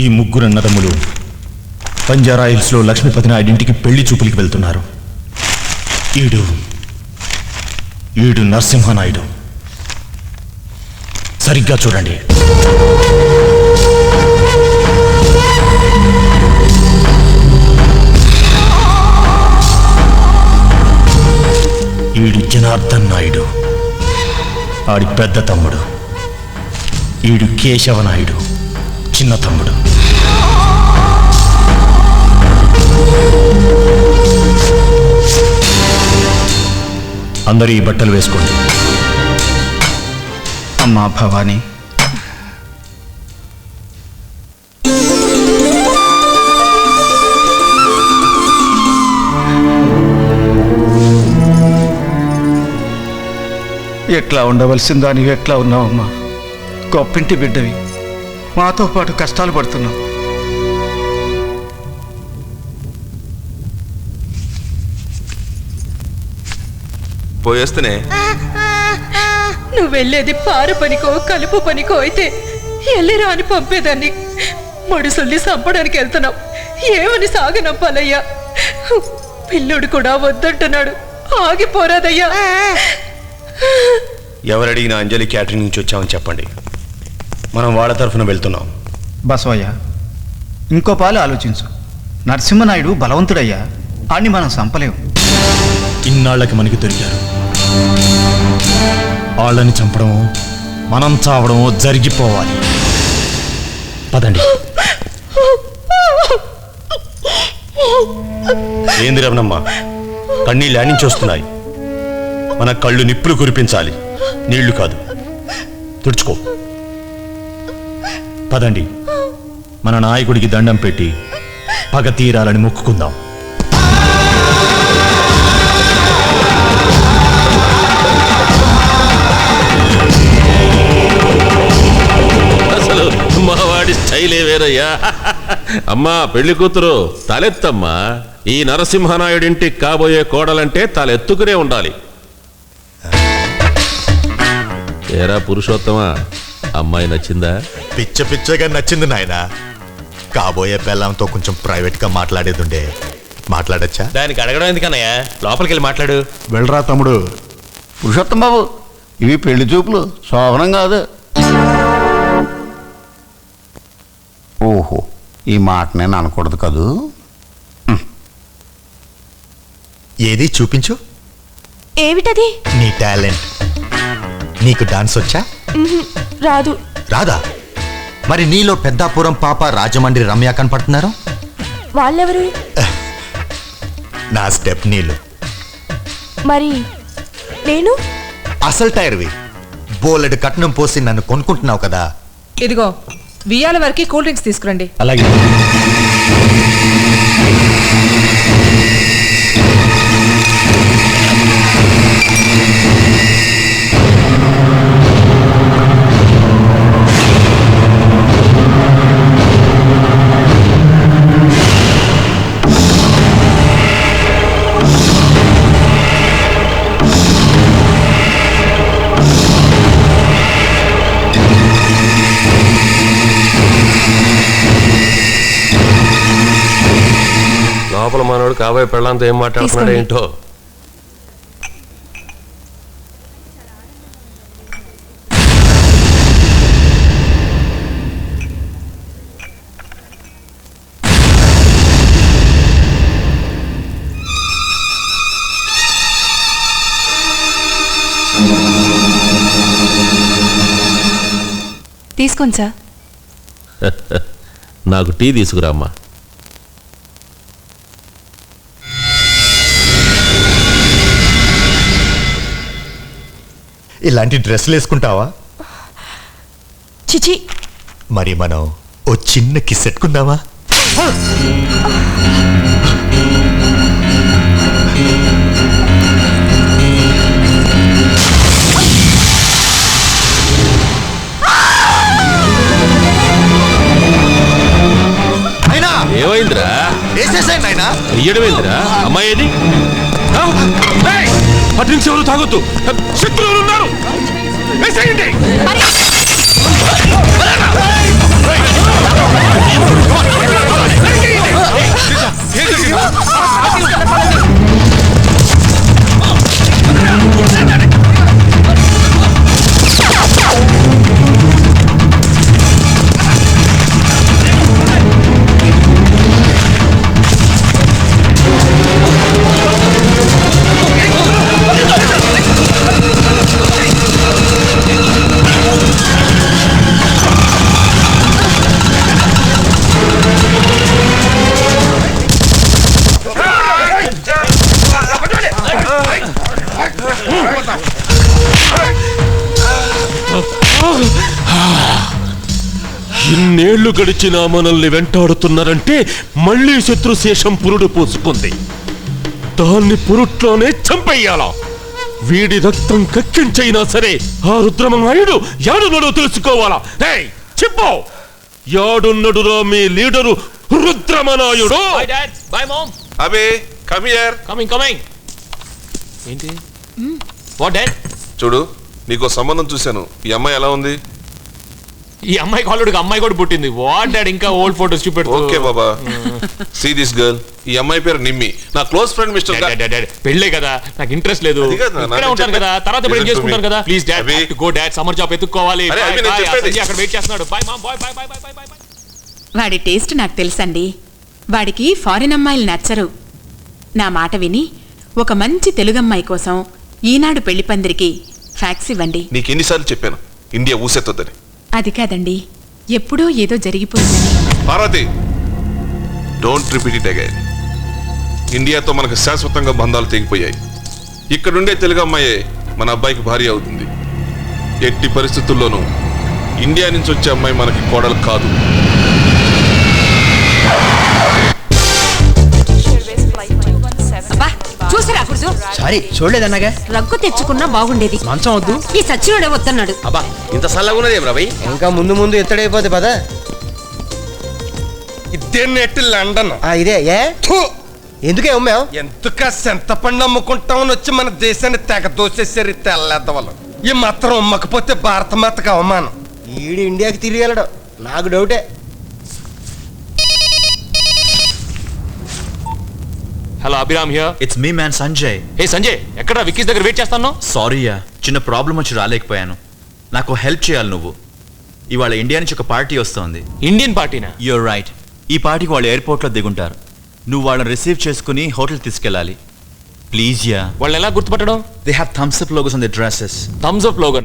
ఈ ముగ్గురు అన్నదమ్ములు బంజారాయిల్స్లో లక్ష్మీపతి నాయుడు ఇంటికి పెళ్లి చూపులకి వెళ్తున్నారు. ఈడు నరసింహనాయుడు. సరిగ్గా చూడండి. ఈడు జనార్దన్ నాయుడు, ఆడి పెద్ద తమ్ముడు. ఈడు కేశవనాయుడు, చిన్న తమ్ముడు. అందరూ ఈ బట్టలు వేసుకోండి. అమ్మా భవానీ, ఎట్లా ఉండవలసిన దానివి ఎట్లా ఉన్నావమ్మా? గొప్పింటి బిడ్డవి, మాతో పాటు కష్టాలు పడుతున్నావు. పోయేస్తేనే నువ్వు వెళ్ళేది పార పనికో కలుపు పనికో అయితే ఎల్లిరా అని పంపేదాన్ని. మడుసుల్ని చంపడానికి వెళ్తున్నావు. ఏమని సాగనంపాలయ్యా? పిల్లుడు కూడా వద్దంటున్నాడు. ఆగిపోరాదయ్యా. ఎవరడిగినా అంజలి క్యాటరింగ్ నుంచి వచ్చామని చెప్పండి. మనం వాళ్ళ తరఫున వెళ్తున్నాం. బసవయ్య, ఇంకో పాలు ఆలోచించు. నరసింహనాయుడు బలవంతుడయ్యా, ఆడిని మనం చంపలేము. ఇన్నాళ్ళకి మనకి దొరికారు. వాళ్ళని చంపడమో మనం చావడమో జరిగిపోవాలి. పదండి. ఏంది రమణమ్మ, కన్నీళ్ళు నుంచి వస్తున్నాయి. మన కళ్ళు నిప్పులు కురిపించాలి, నీళ్లు కాదు. తుడుచుకో. పదండి, మన నాయకుడికి దండం పెట్టి పగ తీరాలని మొక్కుకుందాం. అసలు మావాడి స్టైలే వేరయ్యా. అమ్మా పెళ్లి కూతురు, తలెత్తమ్మా. ఈ నరసింహనాయుడింటికి కాబోయే కోడలంటే తలెత్తుకునే ఉండాలి. ఏరా పురుషోత్తమా, అమ్మాయి నచ్చిందా? పిచ్చ పిచ్చగా నచ్చింది నాయన. కాబోయే పెళ్ళంతో కొంచెం ప్రైవేట్ గా మాట్లాడేదుండే. మాట్లాడచ్చా? దానికి అడగడం ఎందుకన్నయ్యా, లోపలికి వెళ్ళి మాట్లాడు. వెళ్ళరా తమ్ముడు. పురుషోత్తం బాబు, ఇవి పెళ్లి చూపులు, శోభనం కాదు. ఓహో, ఈ మాట నేను అనకూడదు కదూ. ఏది చూపించు. ఏమిటది? నీ టాలెంట్. నీకు డాన్స్ వచ్చా? రాదు. రాదా? మరి నీలో పెద్దాపురం పాప, రాజమండ్రి రమ్య కనపడుతున్నారు. వాళ్ళెవరు? నా స్టెప్ నీళ్ళు. మరి నేను అసలు టైర్వి. బోలెడు కట్నం పోసి నన్ను కొనుక్కుంటున్నావు కదా. ఇదిగో వియాల వరకు కూల్ డ్రింక్స్ తీసుకురండి. అలాగే. లోపల మనోడు కాబోయే పెళ్ళంతో ఏం మాట్లాడుతున్నాడు ఏంటో. తీసుకోండి సార్. నాకు టీ తీసుకురామ్మా. ఇలాంటి డ్రెస్సులు వేసుకుంటావా? చిచి. మరి మనం ఓ చిన్న కిస్ ఎట్టుకుందామా? నాయన ఎయ్యడమేందిరా అమ్మాయి ఏది ఆ? ఏయ్! ఆ డ్రింక్స్ ఎవరు తాగొద్దు శత్రువులు ఉన్నారు వేసేయండి. ఇన్నేళ్లు గడిచినా మనల్ని వెంటాడుతున్నారంటే మళ్ళీ శత్రుశేషం పురుడు పోసుకుంది. దాన్ని పురుట్లోనే చంపేయాలా? వీడి రక్తం కక్కించైనా సరే ఆ రుద్రమనాయుడు యాడున్నాడో తెలుసుకోవాలా? చెప్పు, యాడున్నడురా మీ లీడరు రుద్రమనాయుడు? అబే కమ్ హియర్. కమింగ్ ఏంటి వాట్ డాడ్? చూడు, నీకో సంబంధం చూశాను. ఈ అమ్మాయి ఎలా ఉంది? ఈ అమ్మాయికి ఆల్రెడీ అమ్మాయి కూడా పుట్టింది. వాట్ డాడ్ ఇంకా ఓల్డ్ ఫోటోస్ చూపెడుతూ. ఓకే బాబా, సీ దిస్ గర్ల్. ఈ అమ్మాయి పేరు నిమ్మి, నా క్లోజ్ ఫ్రెండ్ మిస్టర్. పెళ్ళే కదా, నాకు ఇంట్రెస్ట్ లేదు. అది కాదు, ఇక్కడే నేను ఉంటాను కదా, తర్వాత Listen పెళ్లి to చేసుకుంటాను me. కదా. Please dad, Abhi. Go dad, summer job ఎత్తుక్కోవాలి. అరే, Bye, అభి, నేను bye. చెప్పేది. అసలు అక్కడ వెయిట్ చేస్తున్నాడు. Bye mom, bye bye bye bye bye bye. వాడి టేస్ట్ నాకు తెలుసండి. వాడికి ఫారిన్ అమ్మాయిలు నచ్చరు. నా మాట విని ఒక మంచి తెలుగమ్మాయి కోసం ఈనాడు పెళ్లి పందిరికి ఫ్యాక్స్ ఇవ్వండి. నీకు ఎన్నిసార్లు చెప్పాను ఇండియా ఊసెత్తొద్దని? అది కాదండి, ఎప్పుడో ఏదో జరిగిపోయిందని. Parvati, don't repeat it again. ఇండియాతో మనకు శాశ్వతంగా బంధాలు తెగిపోయాయి. ఇక్కడుండే తెలుగు అమ్మాయే మన అబ్బాయికి భార్య అవుతుంది. ఎట్టి పరిస్థితుల్లోనూ ఇండియా నుంచి వచ్చే అమ్మాయి మనకి కోడలు కాదు. చూసారా గుర్జు? సారీ చూడలేదన్నగా. రగ్గు తెచ్చుకున్నా బాగుండేది. మంచం వద్దు. ఈ సచ్చినోడే వద్దన్నాడు. అబ్బా ఇంత సల్లగా ఉన్నది రవి. ఇంకా ముందు ముందు ఎత్తడైపోతే పదా. ఇదే నెట్ లండన్. ఇదే ఏ ఎందుకే అమ్మావు? ఎందుక సెంతపండు అమ్ముకుంటామని వచ్చి మన దేశాన్ని తెగ దోసేసారు ఈ తెల్లేద్దవలు. ఈ మాత్రం అమ్మకపోతే భారత మాతకు అవమానం. ఈడు ఇండియాకి తిరిగి వెళ్ళడం నాకు డౌటే. Hello Abhiram here. It's me man Sanjay. Hey Sanjay, ఎక్కడ విక్కీస్ దగ్గర వెయిట్ చేస్తాను? సారీయా, చిన్న ప్రాబ్లం వచ్చి రాలేకపోయాను. నాకు హెల్ప్ చేయాలి నువ్వు. ఇవాళ ఇండియా నుంచి ఒక పార్టీ వస్తోంది. ఇండియన్ పార్టీనా? You're right. ఈ పార్టీకి వాళ్ళు ఎయిర్పోర్ట్లో దిగుంటారు. నువ్వు వాళ్ళని రిసీవ్ చేసుకుని హోటల్ తీసుకెళ్ళాలి. Please yeah. వాళ్ళు ఎలా గుర్తుపట్టడం? They have Thums Up logos on the dresses. Thums Up logo